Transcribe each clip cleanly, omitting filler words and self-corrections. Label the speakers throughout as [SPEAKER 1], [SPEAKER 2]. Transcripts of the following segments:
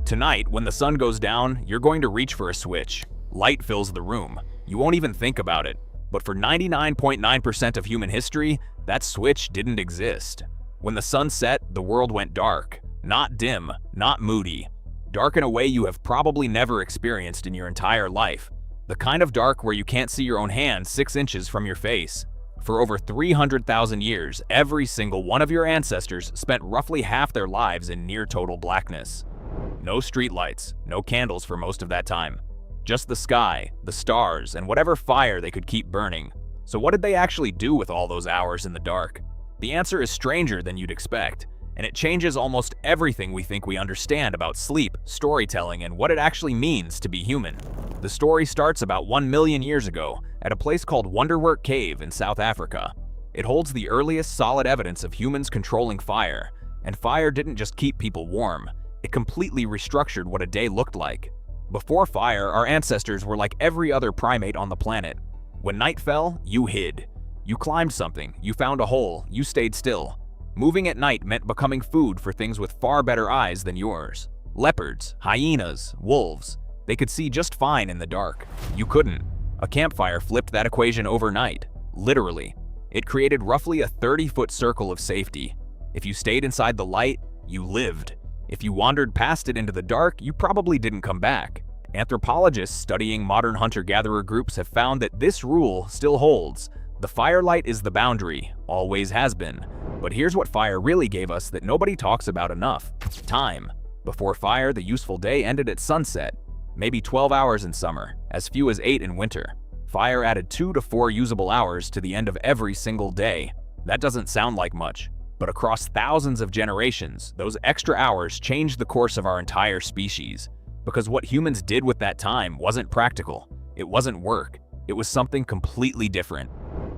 [SPEAKER 1] Tonight, when the sun goes down, you're going to reach for a switch. Light fills the room. You won't even think about it. But for 99.9% of human history, that switch didn't exist. When the sun set, the world went dark. Not dim, not moody. Dark in a way you have probably never experienced in your entire life. The kind of dark where you can't see your own hand 6 inches from your face. For over 300,000 years, every single one of your ancestors spent roughly half their lives in near total blackness. No streetlights, no candles for most of that time. Just the sky, the stars, and whatever fire they could keep burning. So what did they actually do with all those hours in the dark? The answer is stranger than you'd expect, and it changes almost everything we think we understand about sleep, storytelling, and what it actually means to be human. The story starts about 1 million years ago at a place called Wonderwork Cave in South Africa. It holds the earliest solid evidence of humans controlling fire, and fire didn't just keep people warm, it completely restructured what a day looked like. Before fire, our ancestors were like every other primate on the planet. When night fell, you hid. You climbed something, you found a hole, you stayed still. Moving at night meant becoming food for things with far better eyes than yours. Leopards, hyenas, wolves. They could see just fine in the dark. You couldn't. A campfire flipped that equation overnight. Literally. It created roughly a 30-foot circle of safety. If you stayed inside the light, you lived. If you wandered past it into the dark, you probably didn't come back. Anthropologists studying modern hunter-gatherer groups have found that this rule still holds. The firelight is the boundary, always has been. But here's what fire really gave us that nobody talks about enough: time. Before fire, the useful day ended at sunset. Maybe 12 hours in summer, as few as 8 in winter. Fire added 2 to 4 usable hours to the end of every single day. That doesn't sound like much, but across thousands of generations, those extra hours changed the course of our entire species. Because what humans did with that time wasn't practical. It wasn't work. It was something completely different.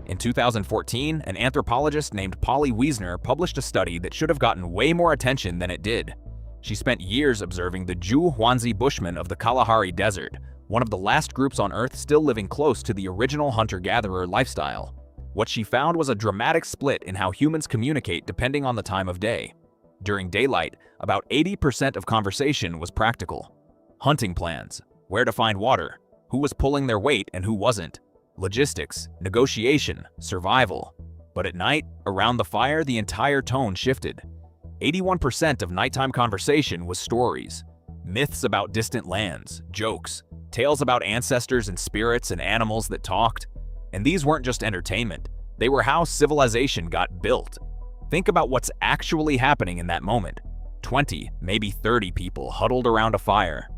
[SPEAKER 1] In 2014, an anthropologist named Polly Wiesner published a study that should have gotten way more attention than it did. She spent years observing the Ju-Hwanzi Bushmen of the Kalahari Desert, one of the last groups on Earth still living close to the original hunter-gatherer lifestyle. What she found was a dramatic split in how humans communicate depending on the time of day. During daylight, about 80% of conversation was practical. Hunting plans, where to find water, who was pulling their weight and who wasn't, logistics, negotiation, survival. But at night, around the fire, the entire tone shifted. 81% of nighttime conversation was stories. Myths about distant lands, jokes, tales about ancestors and spirits and animals that talked. And these weren't just entertainment, they were how civilization got built. Think about what's actually happening in that moment. 20, maybe 30 people huddled around a fire.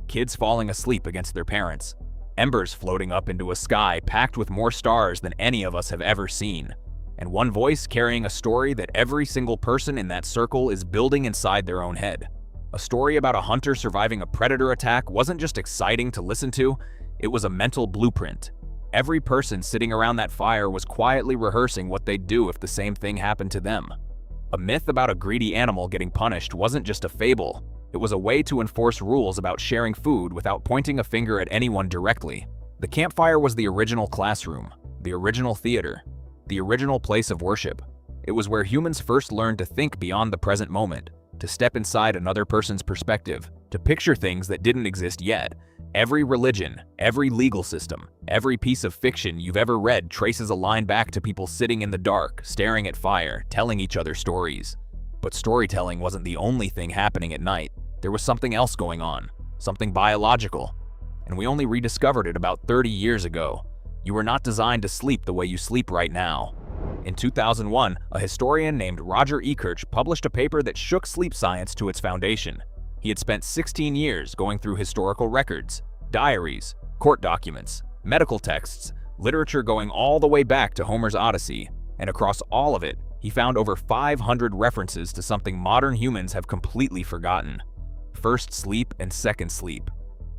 [SPEAKER 1] Kids falling asleep against their parents. Embers floating up into a sky packed with more stars than any of us have ever seen. And one voice carrying a story that every single person in that circle is building inside their own head. A story about a hunter surviving a predator attack wasn't just exciting to listen to, it was a mental blueprint. Every person sitting around that fire was quietly rehearsing what they'd do if the same thing happened to them. A myth about a greedy animal getting punished wasn't just a fable. It was a way to enforce rules about sharing food without pointing a finger at anyone directly. The campfire was the original classroom, the original theater, the original place of worship. It was where humans first learned to think beyond the present moment, to step inside another person's perspective, to picture things that didn't exist yet. Every religion, every legal system, every piece of fiction you've ever read traces a line back to people sitting in the dark, staring at fire, telling each other stories. But storytelling wasn't the only thing happening at night. There was something else going on, something biological. And we only rediscovered it about 30 years ago. You were not designed to sleep the way you sleep right now. In 2001, a historian named Roger Ekirch published a paper that shook sleep science to its foundation. He had spent 16 years going through historical records, diaries, court documents, medical texts, literature going all the way back to Homer's Odyssey, and across all of it, he found over 500 references to something modern humans have completely forgotten: first sleep and second sleep.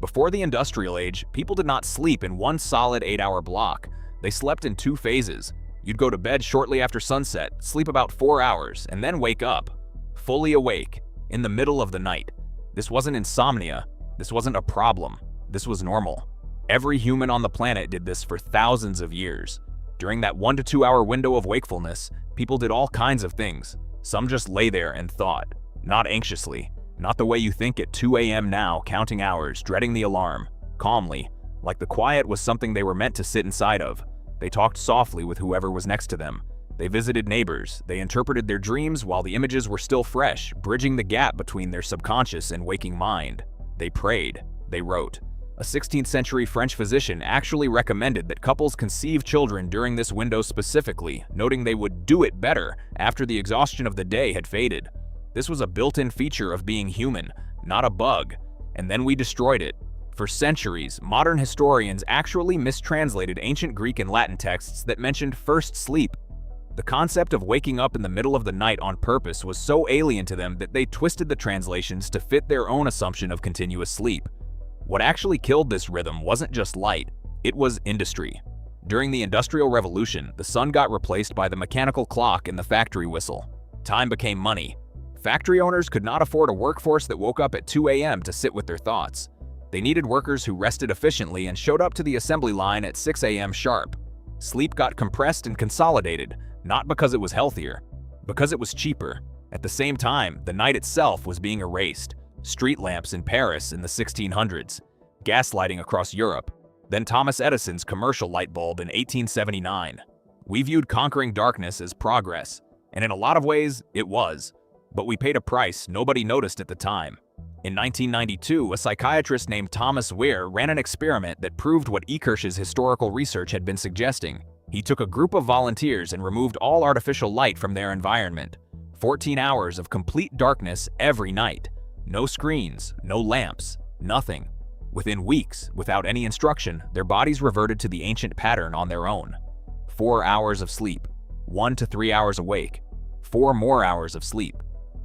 [SPEAKER 1] Before the industrial age, people did not sleep in one solid 8-hour block. They slept in 2 phases. You'd go to bed shortly after sunset, sleep about 4 hours, and then wake up, fully awake, in the middle of the night. This wasn't insomnia. This wasn't a problem. This was normal. Every human on the planet did this for thousands of years. During that 1 to 2 hour window of wakefulness, people did all kinds of things. Some just lay there and thought, not anxiously. Not the way you think at 2 a.m. now, counting hours, dreading the alarm. Calmly, like the quiet was something they were meant to sit inside of. They talked softly with whoever was next to them. They visited neighbors. They interpreted their dreams while the images were still fresh, bridging the gap between their subconscious and waking mind. They prayed. They wrote. A 16th century French physician actually recommended that couples conceive children during this window specifically, noting they would do it better after the exhaustion of the day had faded. This was a built-in feature of being human, not a bug. And then we destroyed it. For centuries, modern historians actually mistranslated ancient Greek and Latin texts that mentioned first sleep. The concept of waking up in the middle of the night on purpose was so alien to them that they twisted the translations to fit their own assumption of continuous sleep. What actually killed this rhythm wasn't just light, it was industry. During the Industrial Revolution, the sun got replaced by the mechanical clock and the factory whistle. Time became money. Factory owners could not afford a workforce that woke up at 2 a.m. to sit with their thoughts. They needed workers who rested efficiently and showed up to the assembly line at 6 a.m. sharp. Sleep got compressed and consolidated, not because it was healthier, because it was cheaper. At the same time, the night itself was being erased. Street lamps in Paris in the 1600s, gaslighting across Europe, then Thomas Edison's commercial light bulb in 1879. We viewed conquering darkness as progress, and in a lot of ways, it was. But we paid a price nobody noticed at the time. In 1992, a psychiatrist named Thomas Weir ran an experiment that proved what Ekirch's historical research had been suggesting. He took a group of volunteers and removed all artificial light from their environment. 14 hours of complete darkness every night. No screens, no lamps, nothing. Within weeks, without any instruction, their bodies reverted to the ancient pattern on their own. 4 hours of sleep, 1 to 3 hours awake, 4 more hours of sleep.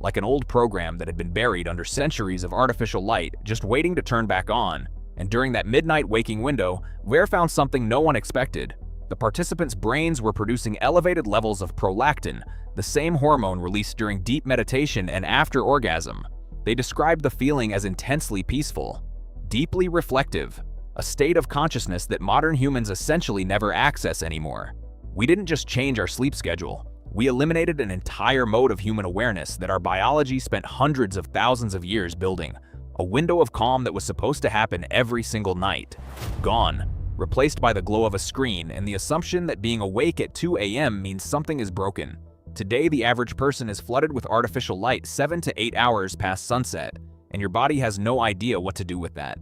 [SPEAKER 1] Like an old program that had been buried under centuries of artificial light, just waiting to turn back on. And during that midnight waking window, Weir found something no one expected. The participants' brains were producing elevated levels of prolactin, the same hormone released during deep meditation and after orgasm. They described the feeling as intensely peaceful, deeply reflective, a state of consciousness that modern humans essentially never access anymore. We didn't just change our sleep schedule, we eliminated an entire mode of human awareness that our biology spent hundreds of thousands of years building. A window of calm that was supposed to happen every single night. Gone, replaced by the glow of a screen and the assumption that being awake at 2 a.m. means something is broken. Today, the average person is flooded with artificial light 7 to 8 hours past sunset, and your body has no idea what to do with that.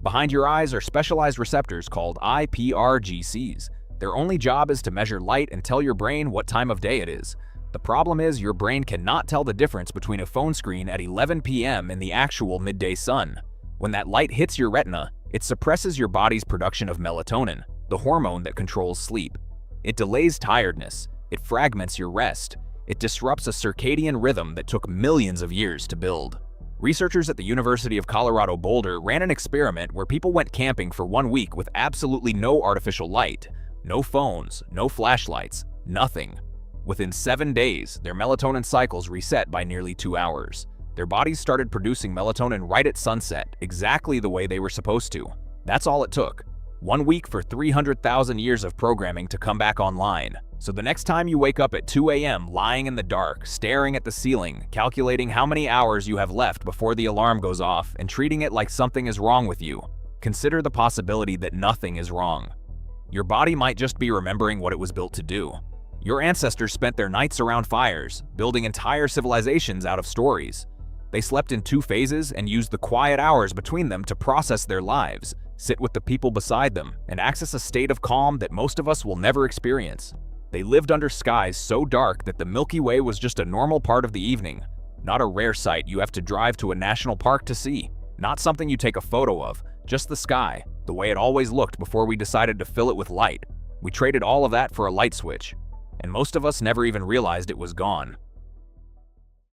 [SPEAKER 1] Behind your eyes are specialized receptors called IPRGCs. Their only job is to measure light and tell your brain what time of day it is. The problem is your brain cannot tell the difference between a phone screen at 11 p.m. and the actual midday sun. When that light hits your retina, it suppresses your body's production of melatonin, the hormone that controls sleep. It delays tiredness. It fragments your rest. It disrupts a circadian rhythm that took millions of years to build. Researchers at the University of Colorado Boulder ran an experiment where people went camping for 1 week with absolutely no artificial light. No phones, no flashlights, nothing. Within 7 days, their melatonin cycles reset by nearly 2 hours. Their bodies started producing melatonin right at sunset, exactly the way they were supposed to. That's all it took. 1 week for 300,000 years of programming to come back online. So the next time you wake up at 2 a.m. lying in the dark, staring at the ceiling, calculating how many hours you have left before the alarm goes off, and treating it like something is wrong with you, consider the possibility that nothing is wrong. Your body might just be remembering what it was built to do. Your ancestors spent their nights around fires, building entire civilizations out of stories. They slept in 2 phases and used the quiet hours between them to process their lives, sit with the people beside them, and access a state of calm that most of us will never experience. They lived under skies so dark that the Milky Way was just a normal part of the evening, not a rare sight you have to drive to a national park to see, not something you take a photo of, just the sky, the way it always looked before we decided to fill it with light. We traded all of that for a light switch, and most of us never even realized it was gone.